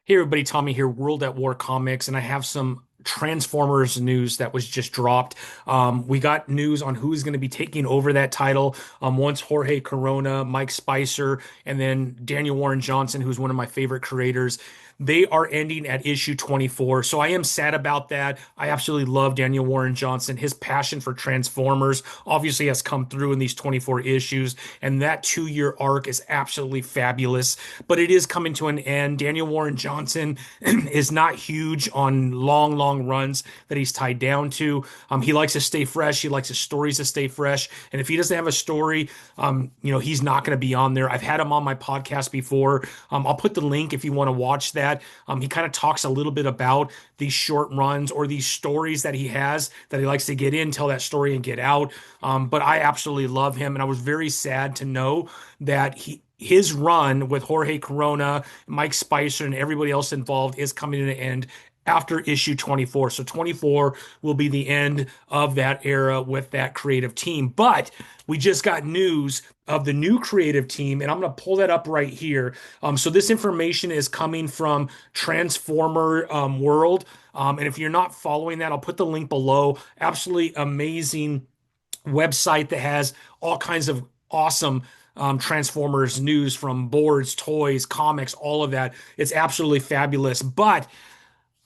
Hey everybody, Tommy here, World at War Comics, and I have some Transformers news that was just dropped. We got news on who's going to be taking over that title. Once Jorge Corona, Mike Spicer, and then Daniel Warren Johnson, who's one of my favorite creators. They are ending at issue 24. So I am sad about that. I absolutely love Daniel Warren Johnson. His passion for Transformers obviously has come through in these 24 issues, and that 2 year arc is absolutely fabulous. But it is coming to an end. Daniel Warren Johnson is not huge on long runs that he's tied down to. He likes to stay fresh. He likes his stories to stay fresh. And if he doesn't have a story, he's not going to be on there. I've had him on my podcast before. I'll put the link if you want to watch that. He kind of talks a little bit about these short runs or these stories that he has that he likes to get in, tell that story and get out. But I absolutely love him. And I was very sad to know that his run with Jorge Corona, Mike Spicer, and everybody else involved is coming to an end after issue 24. So 24 will be the end of that era with that creative team. But we just got news of the new creative team, and I'm going to pull that up right here. So this information is coming from Transformer World. And if you're not following that, I'll put the link below. Absolutely amazing website that has all kinds of awesome Transformers news from boards, toys, comics, all of that. It's absolutely fabulous. But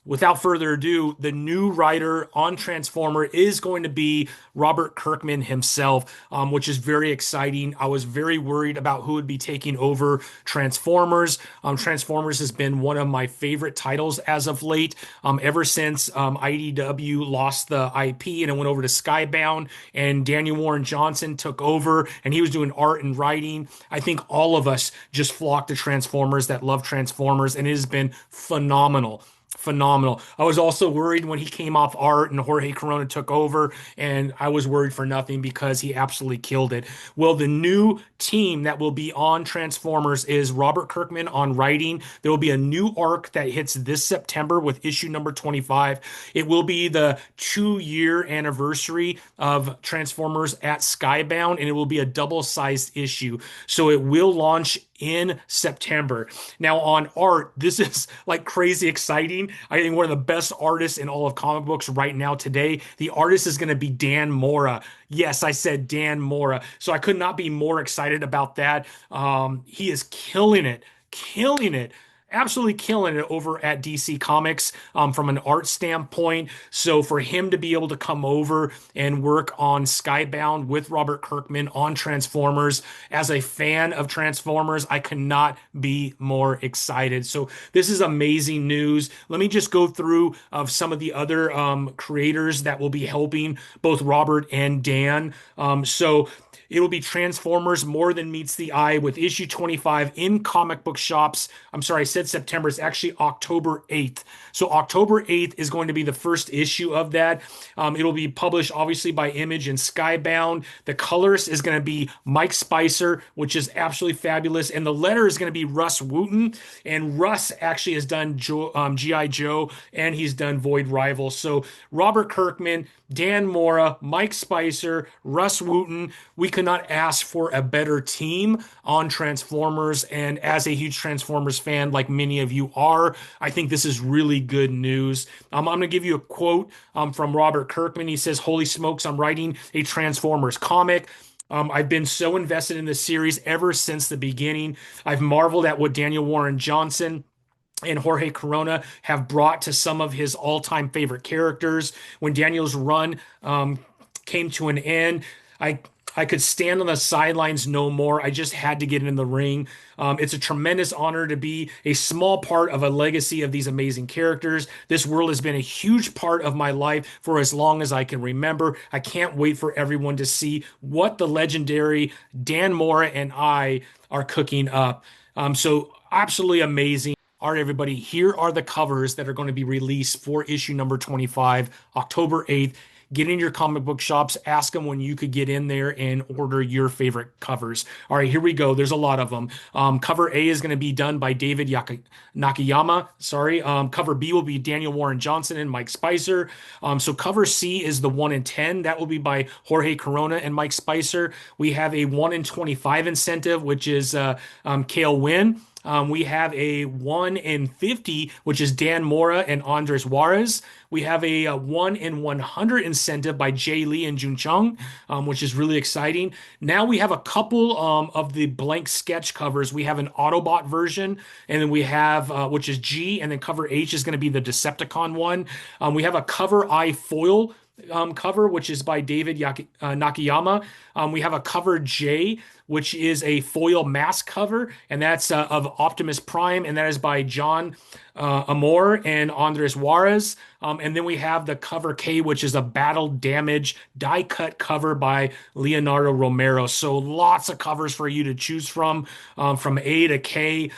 without further ado, the new writer on Transformer is going to be Robert Kirkman himself, which is very exciting. I was very worried about who would be taking over Transformers. Transformers has been one of my favorite titles as of late, ever since IDW lost the IP and it went over to Skybound and Daniel Warren Johnson took over and he was doing art and writing. I think all of us just flocked to Transformers that love Transformers, and it has been phenomenal. Phenomenal. I was also worried when he came off art and Jorge Corona took over, and I was worried for nothing because he absolutely killed it. Well, the new team that will be on Transformers is Robert Kirkman on writing. There will be a new arc that hits this September with issue number 25. It will be the 2 year anniversary of Transformers at Skybound, and it will be a double-sized issue. So it will launch in September. Now, on art, this is like crazy exciting. I think one of the best artists in all of comic books right now today. The artist is going to be Dan Mora. Yes, I said Dan Mora. So I could not be more excited about that. He is killing it, absolutely killing it over at DC Comics from an art standpoint. So for him to be able to come over and work on Skybound with Robert Kirkman on Transformers, as a fan of Transformers, I could not be more excited. So this is amazing news. Let me just go through of some of the other creators that will be helping both Robert and Dan. So it will be Transformers More Than Meets the Eye with issue 25 in comic book shops. I'm sorry, I said September. It's actually October 8th. So October 8th is going to be the first issue of that. It'll be published obviously by Image and Skybound. The colorist is going to be Mike Spicer, which is absolutely fabulous. And the letter is going to be Rus Wooton. And Russ actually has done G.I. Joe, and he's done Void Rival. So Robert Kirkman, Dan Mora, Mike Spicer, Rus Wooton. We could not ask for a better team on Transformers. And as a huge Transformers fan, like many of you are, I think this is really good news. I'm going to give you a quote from Robert Kirkman. He says, "Holy smokes, I'm writing a Transformers comic. I've been so invested in this series ever since the beginning. I've marveled at what Daniel Warren Johnson and Jorge Corona have brought to some of his all-time favorite characters. When Daniel's run came to an end, I could stand on the sidelines no more. I just had to get in the ring. It's a tremendous honor to be a small part of a legacy of these amazing characters. This world has been a huge part of my life for as long as I can remember. I can't wait for everyone to see what the legendary Dan Mora and I are cooking up." So absolutely amazing. All right, everybody, here are the covers that are going to be released for issue number 25, October 8th. Get in your comic book shops, ask them when you could get in there and order your favorite covers. All right, here we go. There's a lot of them. Cover A is going to be done by David Nakayama. Sorry. Cover B will be Daniel Warren Johnson and Mike Spicer. So cover C is the 1 in 10. That will be by Jorge Corona and Mike Spicer. We have a 1 in 25 incentive, which is Cale Wynn. We have a 1 in 50, which is Dan Mora and Andres Juarez. We have a 1 in 100 incentive by Jay Lee and Jun Chung, which is really exciting. Now we have a couple of the blank sketch covers. We have an Autobot version, and then we have, which is G, and then cover H is going to be the Decepticon one. We have a cover I foil cover, which is by David Nakayama. We have a cover J, which is a foil mask cover, and that's of Optimus Prime, and that is by John Amor and Andres Juarez. And then we have the cover K, which is a battle damage die cut cover by Leonardo Romero. So lots of covers for you to choose from A to K.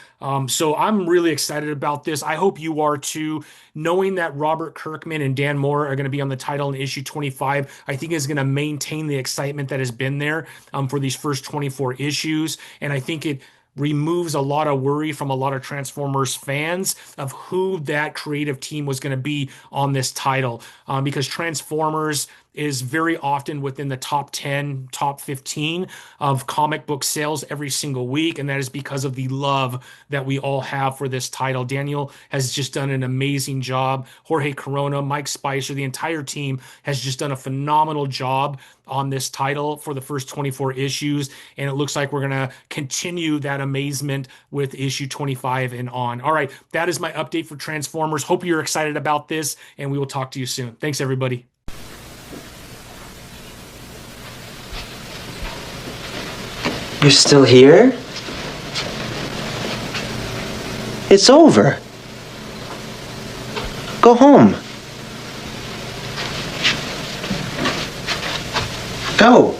So I'm really excited about this. I hope you are too. Knowing that Robert Kirkman and Dan Mora are going to be on the title in issue 25, I think is going to maintain the excitement that has been there for these first 24 issues. And I think it removes a lot of worry from a lot of Transformers fans of who that creative team was going to be on this title. Because Transformers is very often within the top 10, top 15 of comic book sales every single week. And that is because of the love that we all have for this title. Daniel has just done an amazing job. Jorge Corona, Mike Spicer, the entire team has just done a phenomenal job on this title for the first 24 issues. And it looks like we're going to continue that amazement with issue 25 and on. All right, that is my update for Transformers. Hope you're excited about this, and we will talk to you soon. Thanks, everybody. You're still here? It's over. Go home. Go.